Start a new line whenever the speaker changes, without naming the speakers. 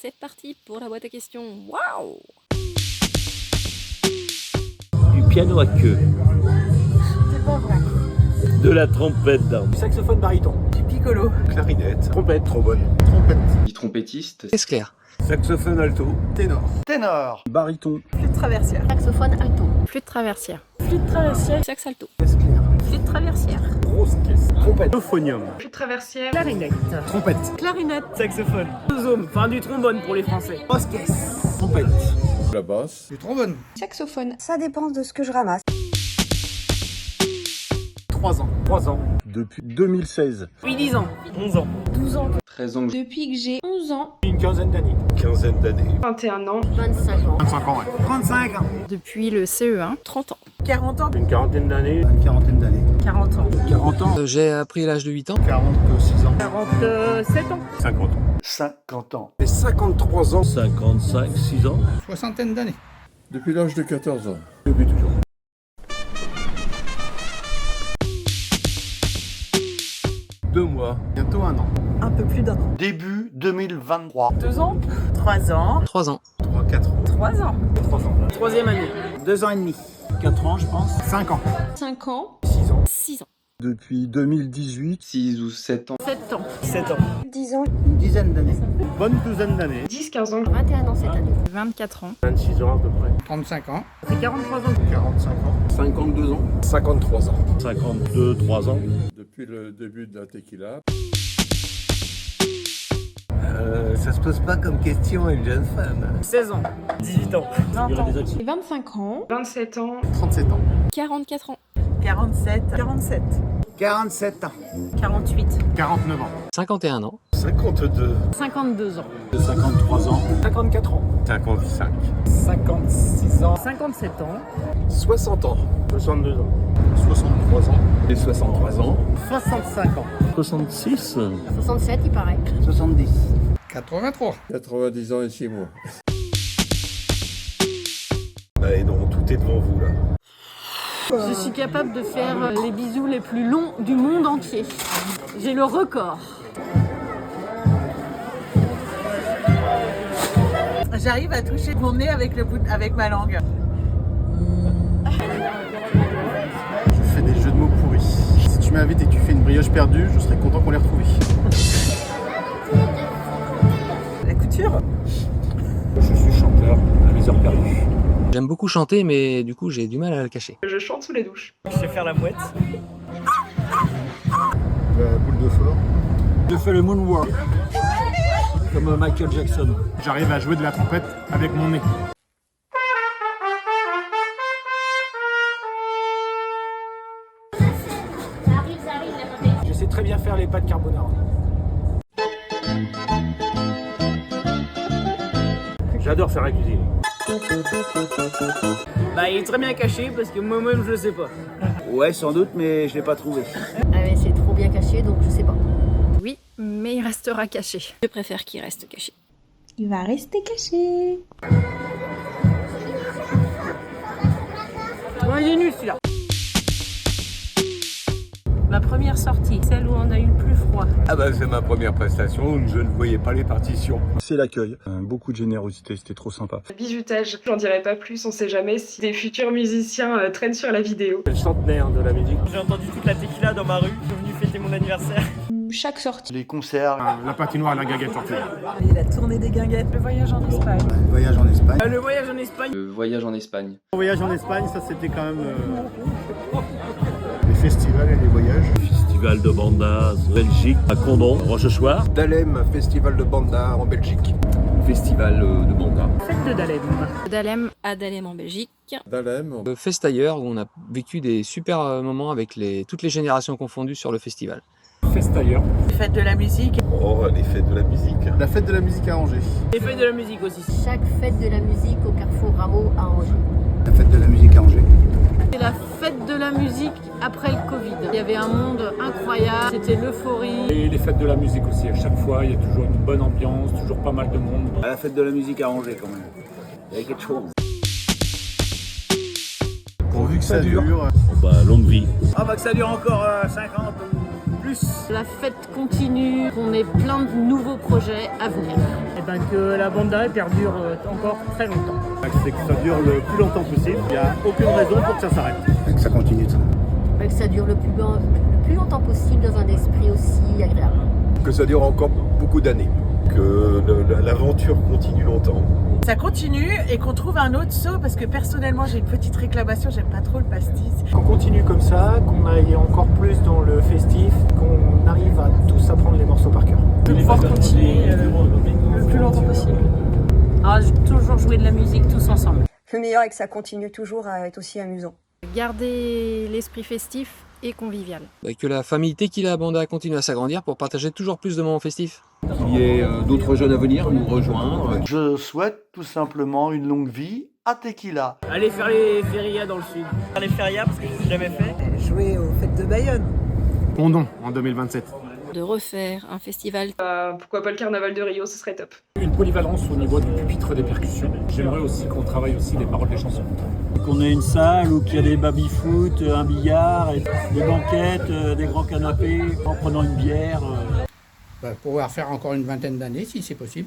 c'est parti pour la boîte à questions. Waouh!
Du piano à queue.
C'est pas vrai.
De la trompette d'arme.
Du saxophone baryton.
Du piccolo.
Clarinette.
Trompette. Trombone.
Trompette.
Du trompettiste.
Caisse claire.
Saxophone alto.
Ténor.
Ténor. Baryton.
Flûte traversière.
Saxophone alto.
Flûte traversière.
Flûte traversière. Sax alto.
Caisse claire.
Flûte traversière.
Grosse caisse. Trompette.
Euphonium.
Flûte traversière. Clarinette.
Trompette.
Clarinette.
Saxophone.
Zoom. Enfin du trombone pour les Français.
Grosse caisse. Trompette.
La basse.
Du trombone.
Saxophone.
Ça dépend de ce que je ramasse.
3 ans. 3 ans.
Depuis 2016.
Oui, 10 ans.
11 ans.
12 ans.
13 ans.
Depuis que j'ai 11 ans.
Une quinzaine d'années.
Quinzaine d'années.
21 ans.
25 ans.
25 ans, ouais. 35 ans.
Depuis le CE1.
30 ans.
40 ans.
Une quarantaine d'années. Une quarantaine d'années.
40 ans.
40 ans.
J'ai appris à l'âge de 8 ans.
46 ans.
47 ans.
50 ans.
50 ans.
Et 53 ans.
55, 6 ans.
Soixantaine d'années.
Depuis l'âge de 14 ans. Depuis toujours. Deux mois.
Bientôt 1 an.
Un peu plus d'un an.
Début 2023.
2 ans. 3 ans.
3 ans.
3, 4 ans.
3 ans.
3 ans.
Troisième année.
2 ans et demi. 4 ans, je pense. 5 ans.
5 ans.
6 ans.
6 ans.
Depuis 2018.
6 ou 7 ans.
7 ans.
7 ans.
10 ans.
Une dizaine d'années. Bonne douzaine d'années.
10-15 ans.
21 ans cette année.
24 ans.
26 ans à peu près. 35 ans.
C'est 43 ans.
45 ans. 52 ans.
53 ans.
52, 3 ans.
Depuis le début de la tequila.
Ça se pose pas comme question à une jeune femme.
16 ans.
18 ans.
20 ans.
25 ans.
27 ans.
37 ans.
44 ans.
47. 47.
47 ans.
48.
49 ans.
51 ans.
52.
52 ans.
53 ans. 54 ans.
55.
56 ans.
57 ans.
60 ans.
62 ans. 63 ans.
Et 63 ans.
65 ans.
66.
67 il paraît.
70. 83.
90 ans et 6 mois.
Et non, tout est devant vous là.
Je suis capable de faire les bisous les plus longs du monde entier. J'ai le record.
J'arrive à toucher mon nez avec avec ma langue.
Je fais des jeux de mots pourris. Si tu m'invites et que tu fais une brioche perdue, je serais content qu'on l'ait retrouvée.
La couture.
Je suis chanteur à mes heures perdues.
J'aime beaucoup chanter, mais du coup, j'ai du mal à le cacher.
Je chante sous les douches.
Je sais faire la mouette. La boule de fort.
Je fais le moonwalk. Comme Michael Jackson.
J'arrive à jouer de la trompette avec mon nez. Je sais très bien faire les pâtes carbonara. J'adore faire la cuisine.
Bah il est très bien caché parce que moi-même je le sais pas.
Ouais, sans doute, mais je l'ai pas trouvé.
Ah mais c'est trop bien caché donc je sais pas.
Oui, mais il restera caché.
Je préfère qu'il reste caché.
Il va rester caché.
Bon, il est nul celui-là. Ma première sortie, celle où on a eu le plus froid.
Ah bah c'est ma première prestation, je ne voyais pas les partitions.
C'est l'accueil. Beaucoup de générosité, c'était trop sympa.
Bizutage, j'en dirai pas plus, on sait jamais si des futurs musiciens traînent sur la vidéo.
C'est le centenaire de la musique. J'ai entendu toute la tequila dans ma rue. Je suis venu fêter mon anniversaire.
Chaque sortie.
Les concerts, la patinoire, la guinguette fortune.
Et la tournée des guinguettes.
Le voyage en Espagne.
Le voyage en Espagne.
Le voyage en Espagne.
Le voyage en Espagne.
Le voyage en Espagne, ça c'était quand même... Les festivals et les voyages.
Festival de Banda, Belgique, à Condon, Rochechouart.
Dalem, festival de banda en Belgique.
Festival de Banda.
Fête de Dalem.
Dalem à Dalem en Belgique.
Dalem.
Le Festailleur, où on a vécu des super moments avec toutes les générations confondues sur le festival.
Festailleur.
Fête de la musique.
Oh, les fêtes de la musique.
La fête de la musique à Angers.
Et fête de la musique aussi.
Chaque fête de la musique au Carrefour Rameau à Angers.
La fête de la musique à Angers.
C'est la fête de la musique après le Covid. Il y avait un monde incroyable, c'était l'euphorie.
Et les fêtes de la musique aussi, à chaque fois, il y a toujours une bonne ambiance, toujours pas mal de monde.
À la fête de la musique à Angers quand même. Il y avait quelque chose.
Pourvu que ça dure.
Bah, longue vie.
Ah bah que ça dure encore 50 ou plus.
plus. La fête continue, qu'on ait plein de nouveaux projets à venir.
Et ben que la banda perdure encore très longtemps.
C'est que ça dure le plus longtemps possible. Il n'y a aucune raison pour que ça s'arrête.
Et que ça continue ça.
Que ça dure le plus longtemps possible dans un esprit aussi agréable.
Que ça dure encore beaucoup d'années. Que l'aventure continue longtemps.
Ça continue et qu'on trouve un autre saut parce que personnellement j'ai une petite réclamation, j'aime pas trop le pastis.
Qu'on continue comme ça, qu'on aille encore plus dans le festif, qu'on arrive à tous apprendre les morceaux par cœur.
De pouvoir continuer le plus longtemps possible. Toujours jouer de la musique tous ensemble.
Le meilleur est que ça continue toujours à être aussi amusant.
Garder l'esprit festif et convivial.
Et que la famille Tequila Banda continue à s'agrandir pour partager toujours plus de moments festifs.
Qu'il y ait d'autres jeunes à venir nous rejoindre.
Je souhaite tout simplement une longue vie à Tequila.
Allez faire les férias dans le sud.
Faire les férias parce que je l'ai jamais fait.
Jouer aux fêtes de Bayonne.
Pondon en 2027.
De refaire un festival.
Pourquoi pas le carnaval de Rio, ce serait top.
Une polyvalence au niveau du pupitre des percussions. J'aimerais aussi qu'on travaille aussi les paroles des chansons.
Qu'on ait une salle où il y a des baby-foot, un billard, des banquettes, des grands canapés, en prenant une bière.
Pouvoir faire encore une vingtaine d'années si c'est possible.